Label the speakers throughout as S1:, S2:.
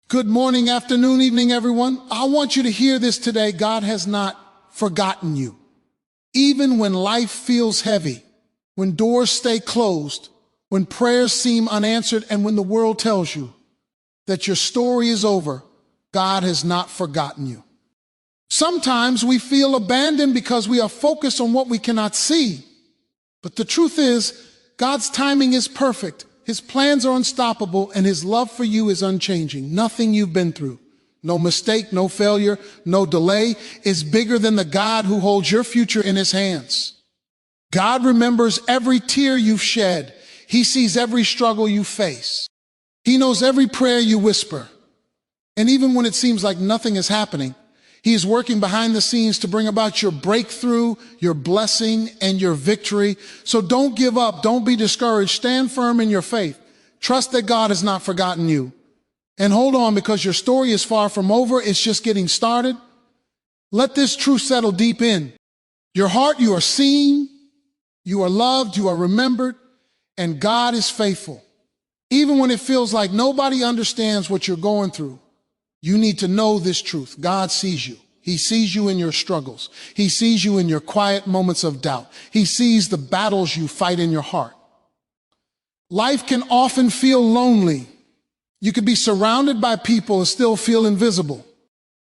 S1: Good morning, afternoon, evening, everyone. I want you to hear this today. God has not forgotten you. Even when life feels heavy, when doors stay closed, when prayers seem unanswered, and when the world tells you that your story is over, God has not forgotten you. Sometimes we feel abandoned because we are focused on what we cannot see. But the truth is, God's timing is perfect. His plans are unstoppable, and his love for you is unchanging. Nothing you've been through, no mistake, no failure, no delay, is bigger than the God who holds your future in his hands. God remembers every tear you've shed. He sees every struggle you face. He knows every prayer you whisper. And even when it seems like nothing is happening, he is working behind the scenes to bring about your breakthrough, your blessing, and your victory. So don't give up. Don't be discouraged. Stand firm in your faith. Trust that God has not forgotten you. And hold on, because your story is far from over. It's just getting started. Let this truth settle deep in your heart. You are seen, you are loved, you are remembered, and God is faithful. Even when it feels like nobody understands what you're going through, you need to know this truth. God sees you. He sees you in your struggles. He sees you in your quiet moments of doubt. He sees the battles you fight in your heart. Life can often feel lonely. You can be surrounded by people and still feel invisible.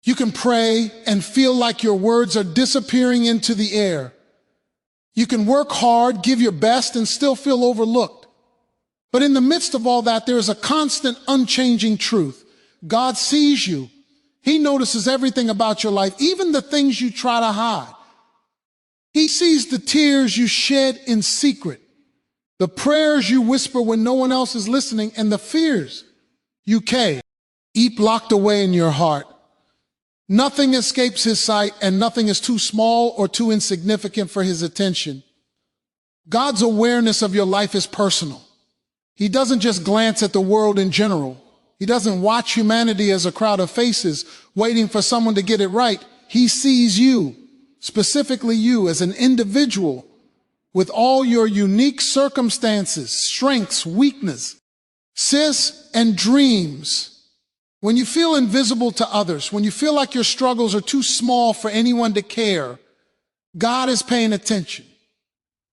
S1: You can pray and feel like your words are disappearing into the air. You can work hard, give your best, and still feel overlooked. But in the midst of all that, there is a constant, unchanging truth. God sees you. He notices everything about your life, even the things you try to hide. He sees the tears you shed in secret, the prayers you whisper when no one else is listening, and the fears you keep locked away in your heart. Nothing escapes his sight, and nothing is too small or too insignificant for his attention. God's awareness of your life is personal. He doesn't just glance at the world in general. He doesn't watch humanity as a crowd of faces waiting for someone to get it right. He sees you, specifically you, as an individual with all your unique circumstances, strengths, weaknesses, and dreams. When you feel invisible to others, when you feel like your struggles are too small for anyone to care, God is paying attention.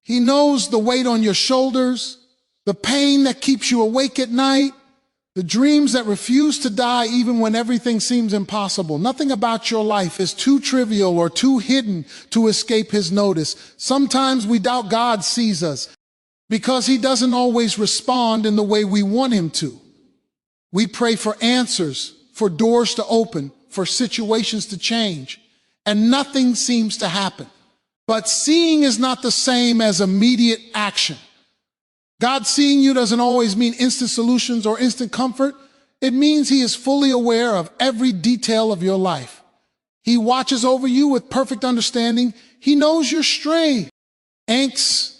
S1: He knows the weight on your shoulders, the pain that keeps you awake at night, the dreams that refuse to die even when everything seems impossible. Nothing about your life is too trivial or too hidden to escape his notice. Sometimes we doubt God sees us because he doesn't always respond in the way we want him to. We pray for answers, for doors to open, for situations to change, and nothing seems to happen. But seeing is not the same as immediate action. God seeing you doesn't always mean instant solutions or instant comfort. It means he is fully aware of every detail of your life. He watches over you with perfect understanding. He knows your strengths, angst,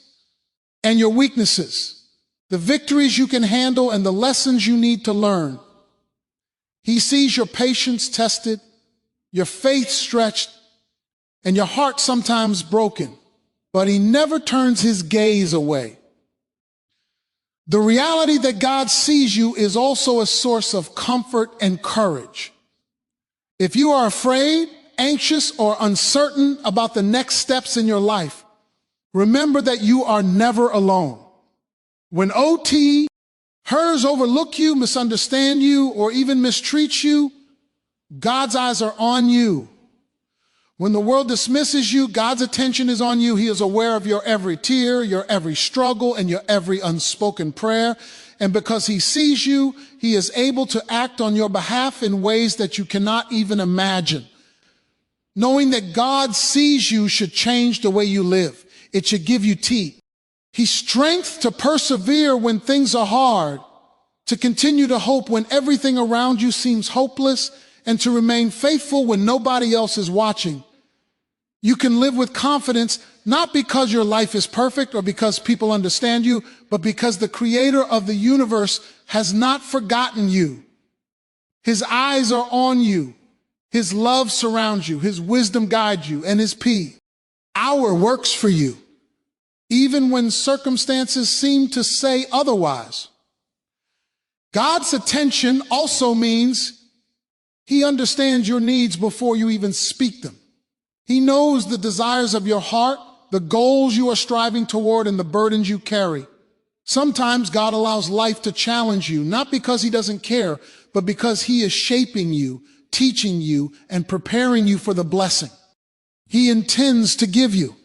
S1: and your weaknesses, the victories you can handle and the lessons you need to learn. He sees your patience tested, your faith stretched, and your heart sometimes broken, but he never turns his gaze away. The reality that God sees you is also a source of comfort and courage. If you are afraid, anxious, or uncertain about the next steps in your life, remember that you are never alone. When OT, hers overlook you, misunderstand you, or even mistreat you, God's eyes are on you. When the world dismisses you, God's attention is on you. He is aware of your every tear, your every struggle, and your every unspoken prayer. And because he sees you, he is able to act on your behalf in ways that you cannot even imagine. Knowing that God sees you should change the way you live. It should give you teeth. He's strength to persevere when things are hard, to continue to hope when everything around you seems hopeless, and to remain faithful when nobody else is watching. You can live with confidence, not because your life is perfect or because people understand you, but because the creator of the universe has not forgotten you. His eyes are on you. His love surrounds you. His wisdom guides you, and his power works for you, even when circumstances seem to say otherwise. God's attention also means He understands your needs before you even speak them. He knows the desires of your heart, the goals you are striving toward, and the burdens you carry. Sometimes God allows life to challenge you, not because he doesn't care, but because he is shaping you, teaching you, and preparing you for the blessing he intends to give you.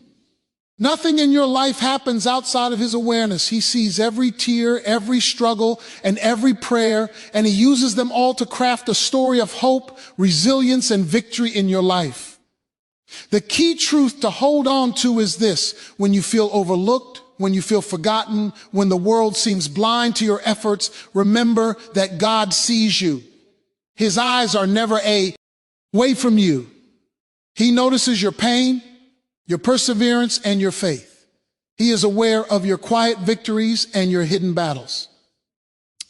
S1: Nothing in your life happens outside of his awareness. He sees every tear, every struggle, and every prayer, and he uses them all to craft a story of hope, resilience, and victory in your life. The key truth to hold on to is this: when you feel overlooked, when you feel forgotten, when the world seems blind to your efforts, remember that God sees you. His eyes are never away from you. He notices your pain, your perseverance, and your faith. He is aware of your quiet victories and your hidden battles.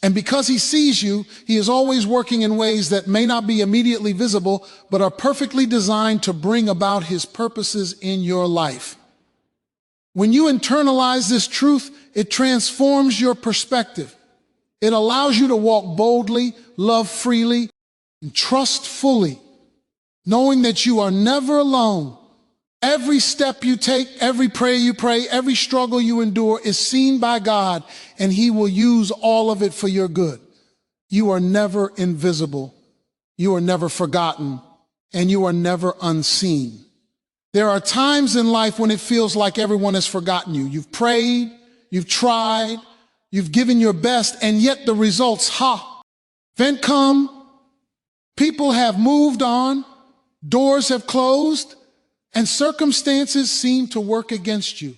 S1: And because he sees you, he is always working in ways that may not be immediately visible, but are perfectly designed to bring about his purposes in your life. When you internalize this truth, it transforms your perspective. It allows you to walk boldly, love freely, and trust fully, knowing that you are never alone. Every step you take, every prayer you pray, every struggle you endure is seen by God, and he will use all of it for your good. You are never invisible. You are never forgotten, and you are never unseen. There are times in life when it feels like everyone has forgotten you. You've prayed, you've tried, you've given your best, and yet the results, haven't come. People have moved on, doors have closed, and circumstances seem to work against you.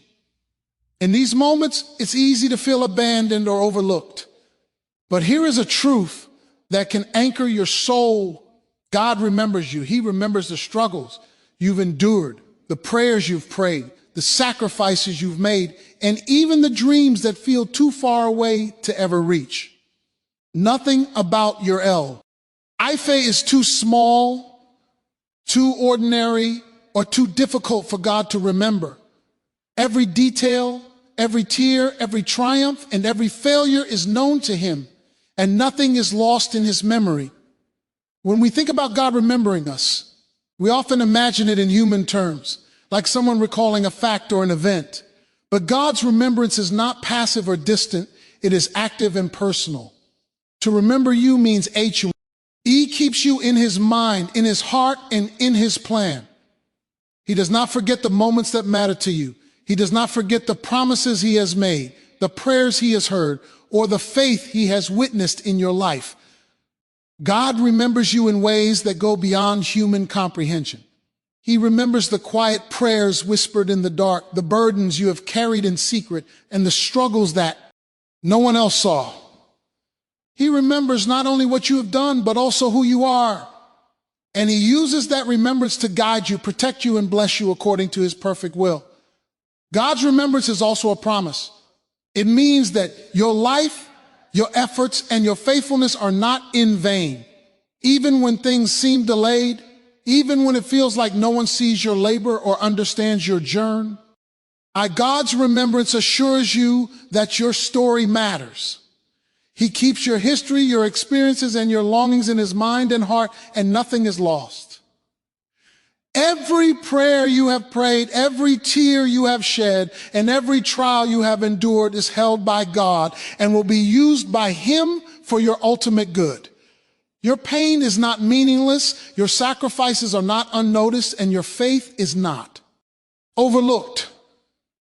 S1: In these moments, it's easy to feel abandoned or overlooked. But here is a truth that can anchor your soul. God remembers you. He remembers the struggles you've endured, the prayers you've prayed, the sacrifices you've made, and even the dreams that feel too far away to ever reach. Nothing about your life is too small, too ordinary, or too difficult for God to remember. Every detail, every tear, every triumph, and every failure is known to him, and nothing is lost in his memory. When we think about God remembering us, we often imagine it in human terms, like someone recalling a fact or an event. But God's remembrance is not passive or distant. It is active and personal. To remember you means H-U. He keeps you in his mind, in his heart, and in his plan. He does not forget the moments that matter to you. He does not forget the promises he has made, the prayers he has heard, or the faith he has witnessed in your life. God remembers you in ways that go beyond human comprehension. He remembers the quiet prayers whispered in the dark, the burdens you have carried in secret, and the struggles that no one else saw. He remembers not only what you have done, but also who you are. And he uses that remembrance to guide you, protect you, and bless you according to his perfect will. God's remembrance is also a promise. It means that your life, your efforts, and your faithfulness are not in vain. Even when things seem delayed, even when it feels like no one sees your labor or understands your journey, God's remembrance assures you that your story matters. He keeps your history, your experiences, and your longings in his mind and heart, and nothing is lost. Every prayer you have prayed, every tear you have shed, and every trial you have endured is held by God and will be used by him for your ultimate good. Your pain is not meaningless, your sacrifices are not unnoticed, and your faith is not overlooked.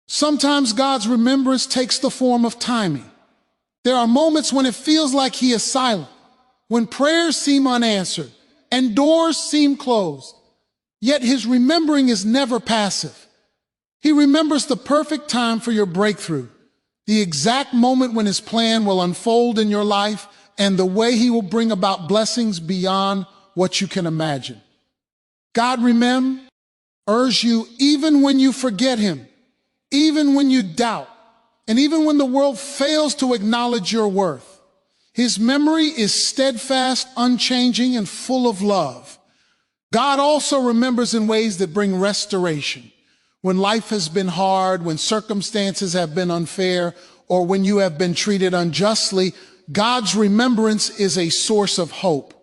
S1: Sometimes God's remembrance takes the form of timing. There are moments when it feels like he is silent, when prayers seem unanswered and doors seem closed. Yet his remembering is never passive. He remembers the perfect time for your breakthrough, the exact moment when his plan will unfold in your life, and the way he will bring about blessings beyond what you can imagine. God remembers you even when you forget him, even when you doubt, and even when the world fails to acknowledge your worth. His memory is steadfast, unchanging, and full of love. God also remembers in ways that bring restoration. When life has been hard, when circumstances have been unfair, or when you have been treated unjustly, God's remembrance is a source of hope.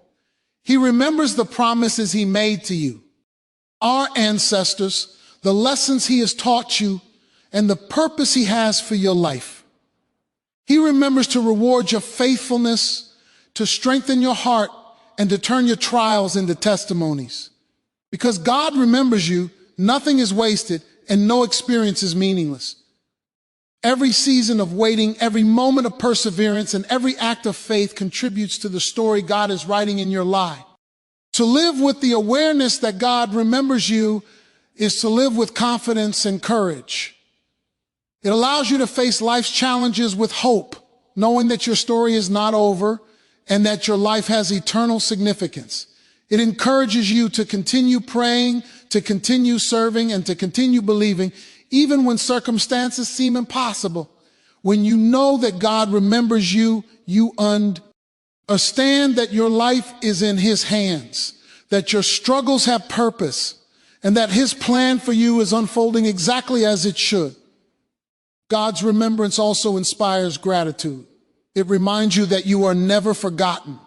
S1: He remembers the promises he made to you, our ancestors, the lessons he has taught you, and the purpose he has for your life. He remembers to reward your faithfulness, to strengthen your heart, and to turn your trials into testimonies. Because God remembers you, nothing is wasted, and no experience is meaningless. Every season of waiting, every moment of perseverance, and every act of faith contributes to the story God is writing in your life. To live with the awareness that God remembers you is to live with confidence and courage. It allows you to face life's challenges with hope, knowing that your story is not over and that your life has eternal significance. It encourages you to continue praying, to continue serving, and to continue believing, even when circumstances seem impossible. When you know that God remembers you, you understand that your life is in His hands, that your struggles have purpose, and that His plan for you is unfolding exactly as it should. God's remembrance also inspires gratitude. It reminds you that you are never forgotten,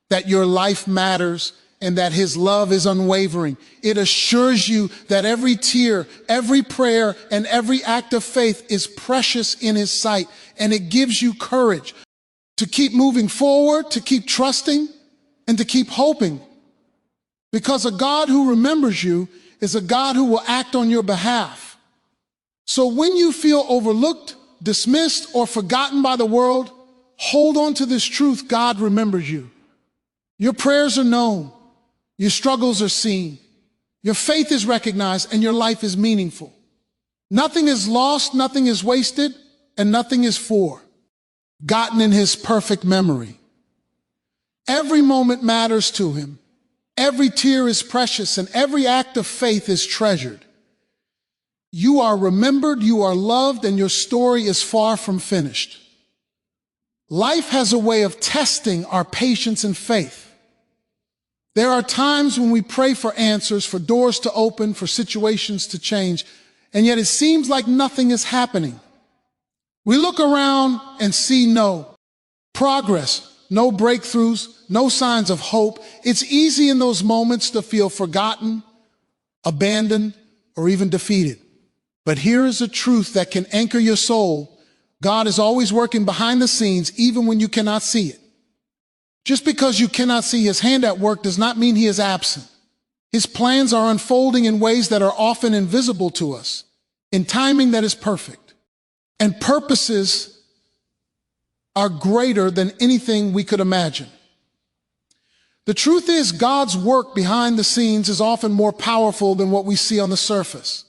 S1: that your life matters, and that His love is unwavering. It assures you that every tear, every prayer, and every act of faith is precious in His sight, and it gives you courage to keep moving forward, to keep trusting, and to keep hoping. Because a God who remembers you is a God who will act on your behalf. So when you feel overlooked, dismissed, or forgotten by the world, hold on to this truth: God remembers you. Your prayers are known. Your struggles are seen. Your faith is recognized, and your life is meaningful. Nothing is lost, nothing is wasted, and nothing is forgotten in His perfect memory. Every moment matters to Him. Every tear is precious, and every act of faith is treasured. You are remembered, you are loved, and your story is far from finished. Life has a way of testing our patience and faith. There are times when we pray for answers, for doors to open, for situations to change, and yet it seems like nothing is happening. We look around and see no progress, no breakthroughs, no signs of hope. It's easy in those moments to feel forgotten, abandoned, or even defeated. But here is a truth that can anchor your soul. God is always working behind the scenes, even when you cannot see it. Just because you cannot see His hand at work does not mean He is absent. His plans are unfolding in ways that are often invisible to us, in timing that is perfect. And purposes are greater than anything we could imagine. The truth is, God's work behind the scenes is often more powerful than what we see on the surface.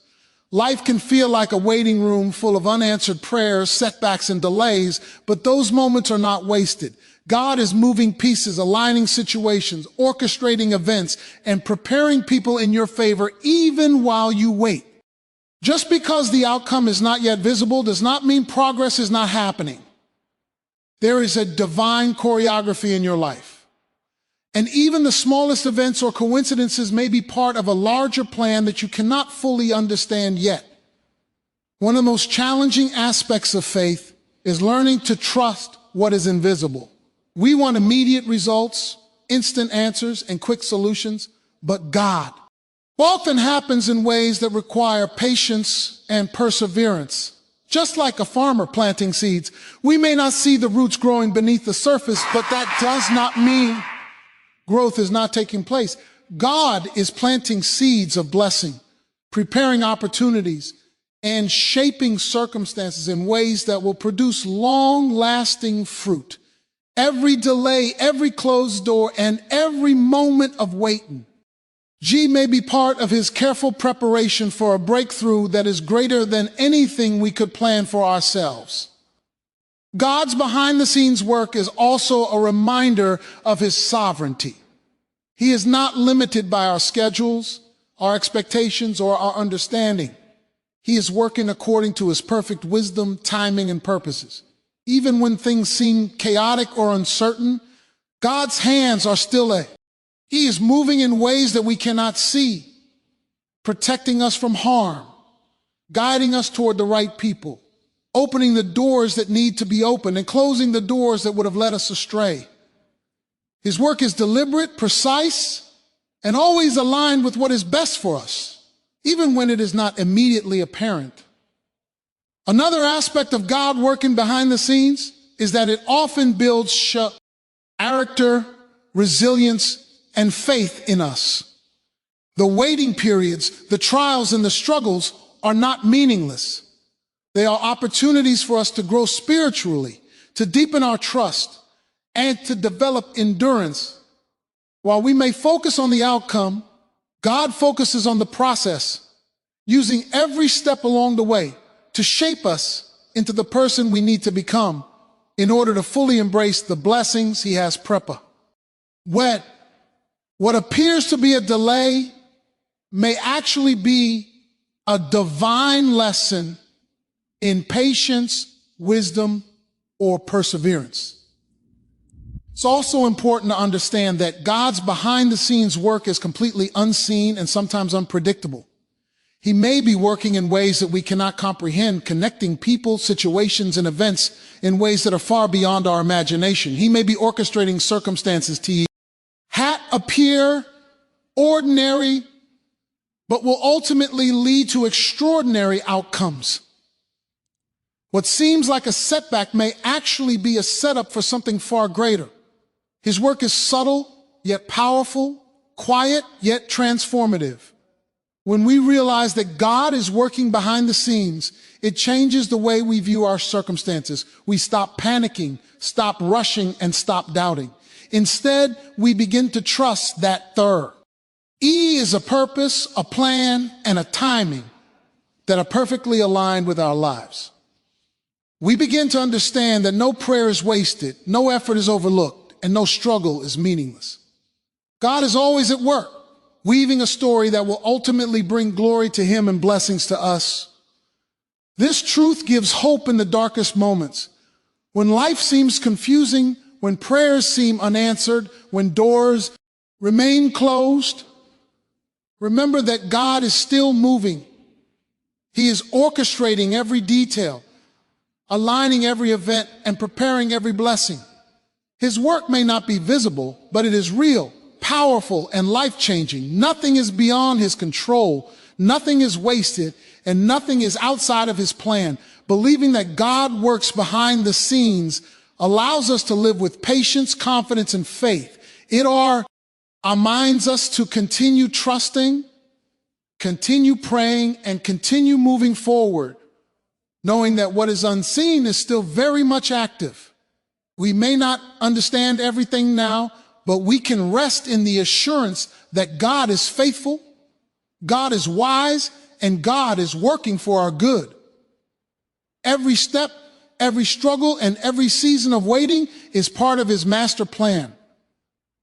S1: Life can feel like a waiting room full of unanswered prayers, setbacks, and delays, but those moments are not wasted. God is moving pieces, aligning situations, orchestrating events, and preparing people in your favor even while you wait. Just because the outcome is not yet visible does not mean progress is not happening. There is a divine choreography in your life. And even the smallest events or coincidences may be part of a larger plan that you cannot fully understand yet. One of the most challenging aspects of faith is learning to trust what is invisible. We want immediate results, instant answers, and quick solutions, but God often happens in ways that require patience and perseverance. Just like a farmer planting seeds, we may not see the roots growing beneath the surface, but that does not mean growth is not taking place. God is planting seeds of blessing, preparing opportunities, and shaping circumstances in ways that will produce long-lasting fruit. Every delay, every closed door, and every moment of waiting, G may be part of His careful preparation for a breakthrough that is greater than anything we could plan for ourselves. God's behind-the-scenes work is also a reminder of His sovereignty. He is not limited by our schedules, our expectations, or our understanding. He is working according to His perfect wisdom, timing, and purposes. Even when things seem chaotic or uncertain, God's hands are still He is moving in ways that we cannot see, protecting us from harm, guiding us toward the right people, opening the doors that need to be opened, and closing the doors that would have led us astray. His work is deliberate, precise, and always aligned with what is best for us, even when it is not immediately apparent. Another aspect of God working behind the scenes is that it often builds character, resilience, and faith in us. The waiting periods, the trials, and the struggles are not meaningless. They are opportunities for us to grow spiritually, to deepen our trust, and to develop endurance. While we may focus on the outcome, God focuses on the process, using every step along the way to shape us into the person we need to become in order to fully embrace the blessings He has prepared. What appears to be a delay may actually be a divine lesson in patience, wisdom, or perseverance. It's also important to understand that God's behind-the-scenes work is completely unseen and sometimes unpredictable. He may be working in ways that we cannot comprehend, connecting people, situations, and events in ways that are far beyond our imagination. He may be orchestrating circumstances to appear ordinary, but will ultimately lead to extraordinary outcomes. What seems like a setback may actually be a setup for something far greater. His work is subtle, yet powerful, quiet, yet transformative. When we realize that God is working behind the scenes, it changes the way we view our circumstances. We stop panicking, stop rushing, and stop doubting. Instead, we begin to trust that E is a purpose, a plan, and a timing that are perfectly aligned with our lives. We begin to understand that no prayer is wasted, no effort is overlooked, and no struggle is meaningless. God is always at work, weaving a story that will ultimately bring glory to Him and blessings to us. This truth gives hope in the darkest moments. When life seems confusing, when prayers seem unanswered, when doors remain closed, remember that God is still moving. He is orchestrating every detail, aligning every event, and preparing every blessing. His work may not be visible, but it is real, powerful, and life-changing. Nothing is beyond His control, nothing is wasted, and nothing is outside of His plan. Believing that God works behind the scenes allows us to live with patience, confidence, and faith. It reminds us to continue trusting, continue praying, and continue moving forward, knowing that what is unseen is still very much active. We may not understand everything now, but we can rest in the assurance that God is faithful, God is wise, and God is working for our good. Every step, every struggle, and every season of waiting is part of His master plan.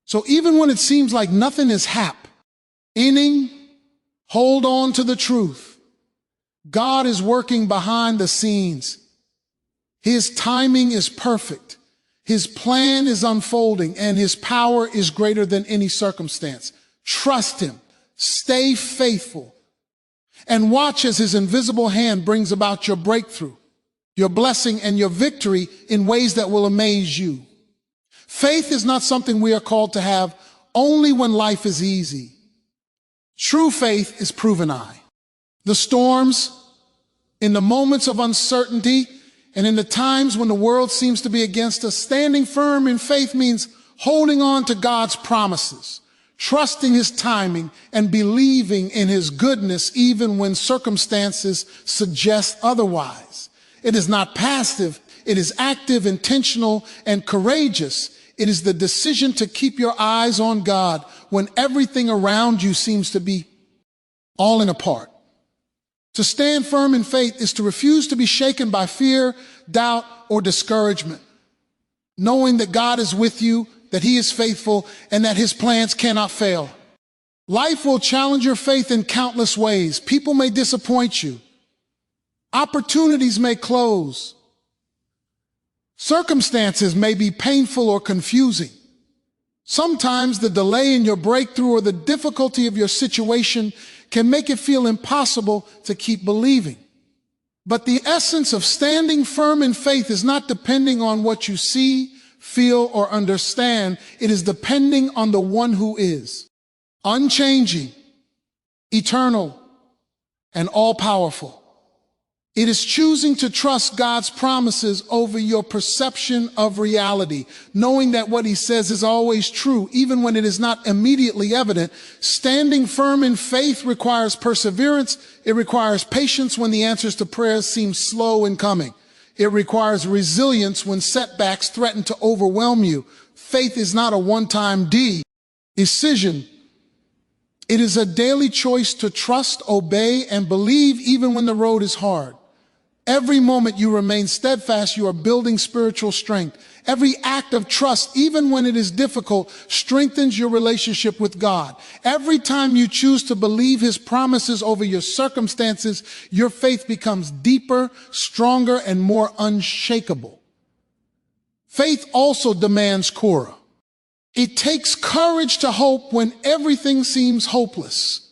S1: So even when it seems like nothing is happening, hold on to the truth. God is working behind the scenes. His timing is perfect. His plan is unfolding, and His power is greater than any circumstance. Trust Him. Stay faithful. And watch as His invisible hand brings about your breakthrough, your blessing, and your victory in ways that will amaze you. Faith is not something we are called to have only when life is easy. True faith is proven. The storms, in the moments of uncertainty, and in the times when the world seems to be against us, standing firm in faith means holding on to God's promises, trusting His timing, and believing in His goodness even when circumstances suggest otherwise. It is not passive. It is active, intentional, and courageous. It is the decision to keep your eyes on God when everything around you seems to be falling apart. To stand firm in faith is to refuse to be shaken by fear, doubt, or discouragement, knowing that God is with you, that He is faithful, and that His plans cannot fail. Life will challenge your faith in countless ways. People may disappoint you. Opportunities may close. Circumstances may be painful or confusing. Sometimes the delay in your breakthrough or the difficulty of your situation can make it feel impossible to keep believing. But the essence of standing firm in faith is not depending on what you see, feel, or understand. It is depending on the one who is unchanging, eternal, and all-powerful. It is choosing to trust God's promises over your perception of reality, knowing that what he says is always true, even when it is not immediately evident. Standing firm in faith requires perseverance. It requires patience when the answers to prayers seem slow in coming. It requires resilience when setbacks threaten to overwhelm you. Faith is not a one-time decision. It is a daily choice to trust, obey, and believe even when the road is hard. Every moment you remain steadfast, you are building spiritual strength. Every act of trust, even when it is difficult, strengthens your relationship with God. Every time you choose to believe his promises over your circumstances, your faith becomes deeper, stronger, and more unshakable. Faith also demands courage. It takes courage to hope when everything seems hopeless,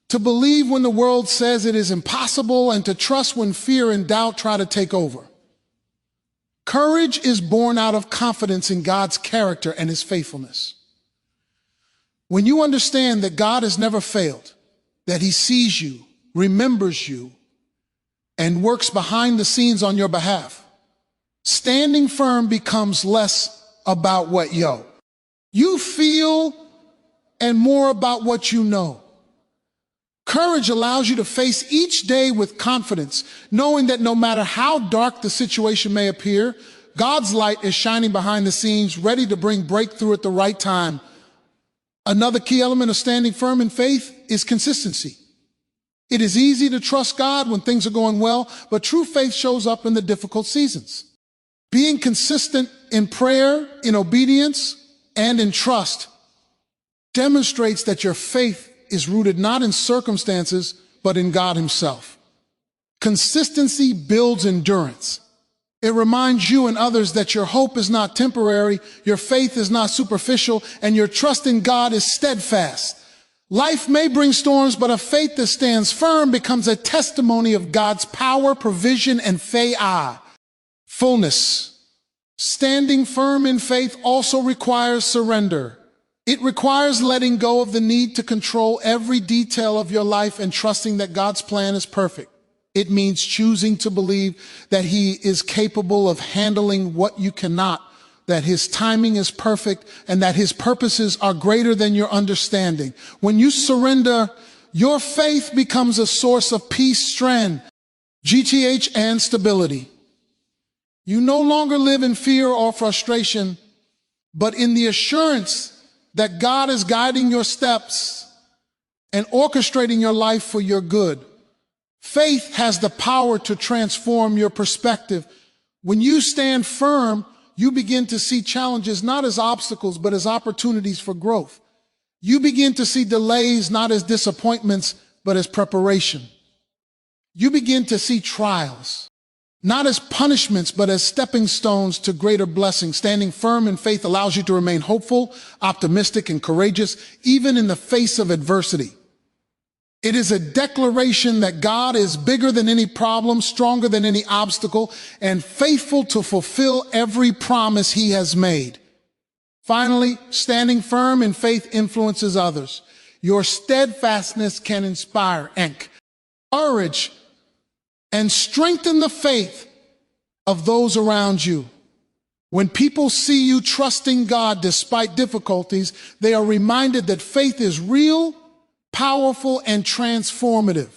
S1: to believe when the world says it is impossible, and to trust when fear and doubt try to take over. Courage is born out of confidence in God's character and his faithfulness. When you understand that God has never failed, that he sees you, remembers you, and works behind the scenes on your behalf, standing firm becomes less about what you feel and more about what you know. Courage allows you to face each day with confidence, knowing that no matter how dark the situation may appear, God's light is shining behind the scenes, ready to bring breakthrough at the right time. Another key element of standing firm in faith is consistency. It is easy to trust God when things are going well, but true faith shows up in the difficult seasons. Being consistent in prayer, in obedience, and in trust demonstrates that your faith is rooted not in circumstances, but in God himself. Consistency builds endurance. It reminds you and others that your hope is not temporary, your faith is not superficial, and your trust in God is steadfast. Life may bring storms, but a faith that stands firm becomes a testimony of God's power, provision, and fullness. Standing firm in faith also requires surrender. It requires letting go of the need to control every detail of your life and trusting that God's plan is perfect. It means choosing to believe that he is capable of handling what you cannot, that his timing is perfect, and that his purposes are greater than your understanding. When you surrender, your faith becomes a source of peace, strength, and stability. You no longer live in fear or frustration, but in the assurance that God is guiding your steps and orchestrating your life for your good. Faith has the power to transform your perspective. When you stand firm, you begin to see challenges not as obstacles, but as opportunities for growth. You begin to see delays not as disappointments, but as preparation. You begin to see trials not as punishments, but as stepping stones to greater blessings. Standing firm in faith allows you to remain hopeful, optimistic, and courageous, even in the face of adversity. It is a declaration that God is bigger than any problem, stronger than any obstacle, and faithful to fulfill every promise he has made. Finally, standing firm in faith influences others. Your steadfastness can inspire courage and strengthen the faith of those around you. When people see you trusting God despite difficulties, they are reminded that faith is real, powerful, and transformative.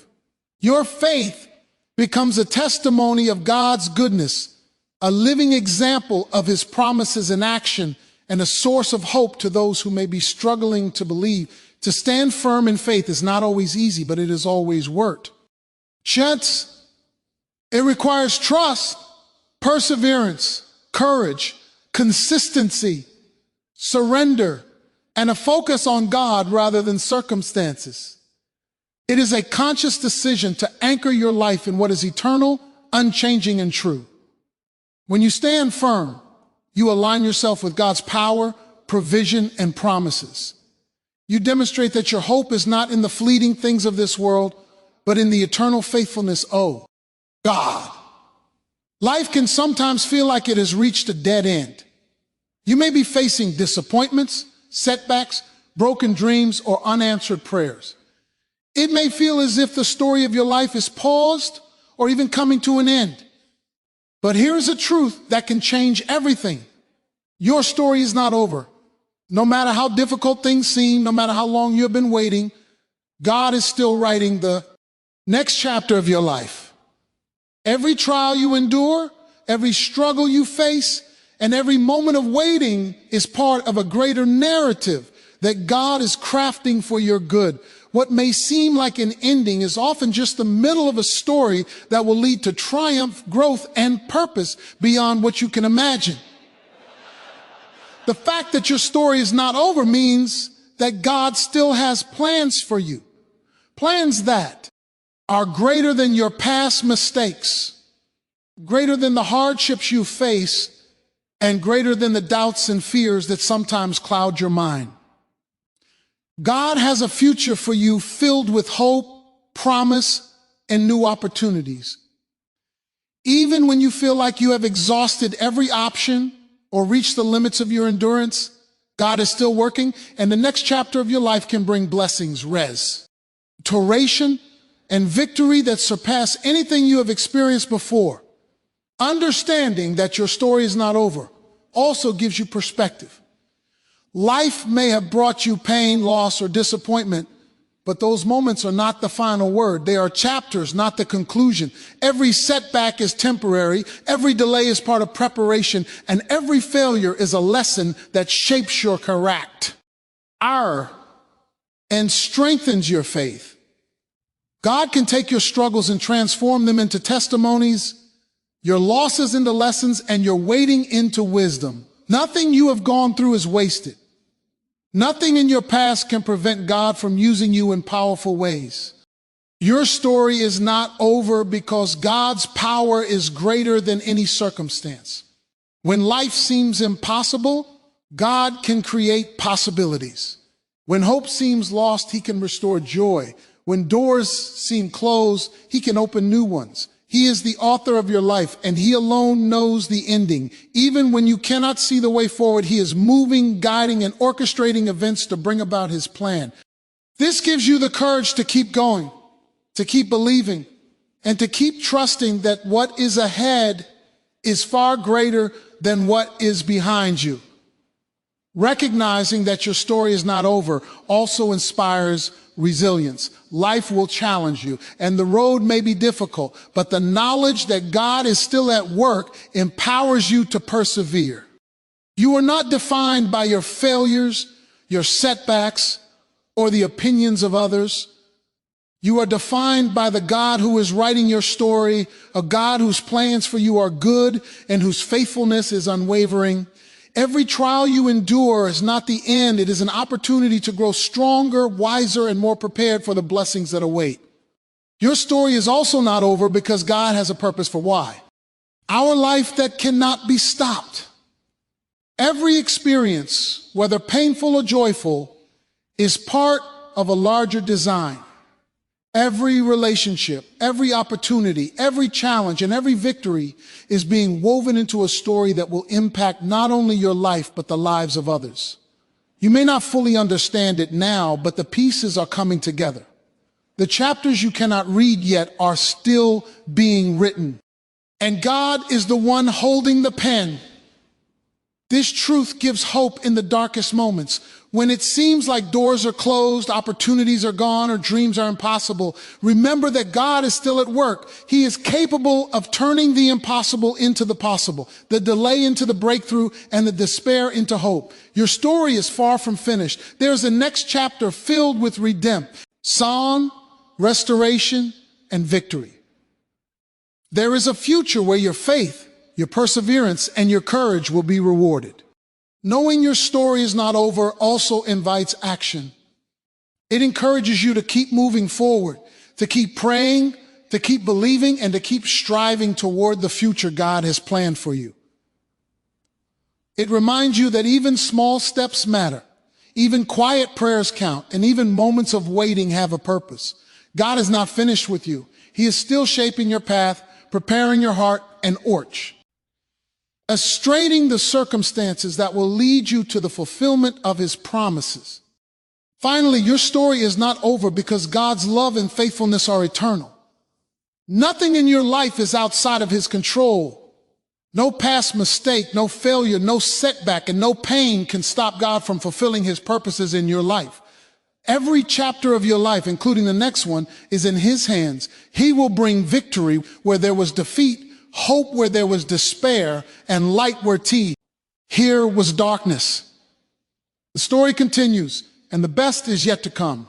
S1: Your faith becomes a testimony of God's goodness, a living example of his promises in action, and a source of hope to those who may be struggling to believe. To stand firm in faith is not always easy, but it is always worked. Gents, it requires trust, perseverance, courage, consistency, surrender, and a focus on God rather than circumstances. It is a conscious decision to anchor your life in what is eternal, unchanging, and true. When you stand firm, you align yourself with God's power, provision, and promises. You demonstrate that your hope is not in the fleeting things of this world, but in the eternal faithfulness of God. Life can sometimes feel like it has reached a dead end. You may be facing disappointments, setbacks, broken dreams, or unanswered prayers. It may feel as if the story of your life is paused or even coming to an end. But here's a truth that can change everything. Your story is not over. No matter how difficult things seem, no matter how long you have been waiting, God is still writing the next chapter of your life. Every trial you endure, every struggle you face, and every moment of waiting is part of a greater narrative that God is crafting for your good. What may seem like an ending is often just the middle of a story that will lead to triumph, growth, and purpose beyond what you can imagine. The fact that your story is not over means that God still has plans for you. Plans that are greater than your past mistakes, greater than the hardships you face, and greater than the doubts and fears that sometimes cloud your mind. God has a future for you filled with hope, promise, and new opportunities. Even when you feel like you have exhausted every option or reached the limits of your endurance, God is still working, and the next chapter of your life can bring blessings, restoration, and victory that surpass anything you have experienced before. Understanding that your story is not over also gives you perspective. Life may have brought you pain, loss, or disappointment, but those moments are not the final word. They are chapters, not the conclusion. Every setback is temporary, every delay is part of preparation, and every failure is a lesson that shapes your character and strengthens your faith. God can take your struggles and transform them into testimonies, your losses into lessons, and your waiting into wisdom. Nothing you have gone through is wasted. Nothing in your past can prevent God from using you in powerful ways. Your story is not over because God's power is greater than any circumstance. When life seems impossible, God can create possibilities. When hope seems lost, He can restore joy. When doors seem closed, He can open new ones. He is the author of your life, and He alone knows the ending. Even when you cannot see the way forward, He is moving, guiding, and orchestrating events to bring about His plan. This gives you the courage to keep going, to keep believing, and to keep trusting that what is ahead is far greater than what is behind you. Recognizing that your story is not over also inspires resilience. Life will challenge you, and the road may be difficult, but the knowledge that God is still at work empowers you to persevere. You are not defined by your failures, your setbacks, or the opinions of others. You are defined by the God who is writing your story, a God whose plans for you are good and whose faithfulness is unwavering. Every trial you endure is not the end. It is an opportunity to grow stronger, wiser, and more prepared for the blessings that await. Your story is also not over because God has a purpose for why. Our life that cannot be stopped. Every experience, whether painful or joyful, is part of a larger design. Every relationship, every opportunity, every challenge, and every victory is being woven into a story that will impact not only your life, but the lives of others. You may not fully understand it now, but the pieces are coming together. The chapters you cannot read yet are still being written. And God is the one holding the pen. This truth gives hope in the darkest moments. When it seems like doors are closed, opportunities are gone, or dreams are impossible, remember that God is still at work. He is capable of turning the impossible into the possible, the delay into the breakthrough, and the despair into hope. Your story is far from finished. There's a next chapter filled with redemption, song, restoration, and victory. There is a future where your faith, your perseverance, and your courage will be rewarded. Knowing your story is not over also invites action. It encourages you to keep moving forward, to keep praying, to keep believing, and to keep striving toward the future God has planned for you. It reminds you that even small steps matter, even quiet prayers count, and even moments of waiting have a purpose. God is not finished with you. He is still shaping your path, preparing your heart and orch. Illustrating the circumstances that will lead you to the fulfillment of his promises. Finally, your story is not over because God's love and faithfulness are eternal. Nothing in your life is outside of his control. No past mistake, no failure, no setback, and no pain can stop God from fulfilling his purposes in your life. Every chapter of your life, including the next one, is in his hands. He will bring victory where there was defeat, hope where there was despair, and light where here was darkness. The story continues, and the best is yet to come.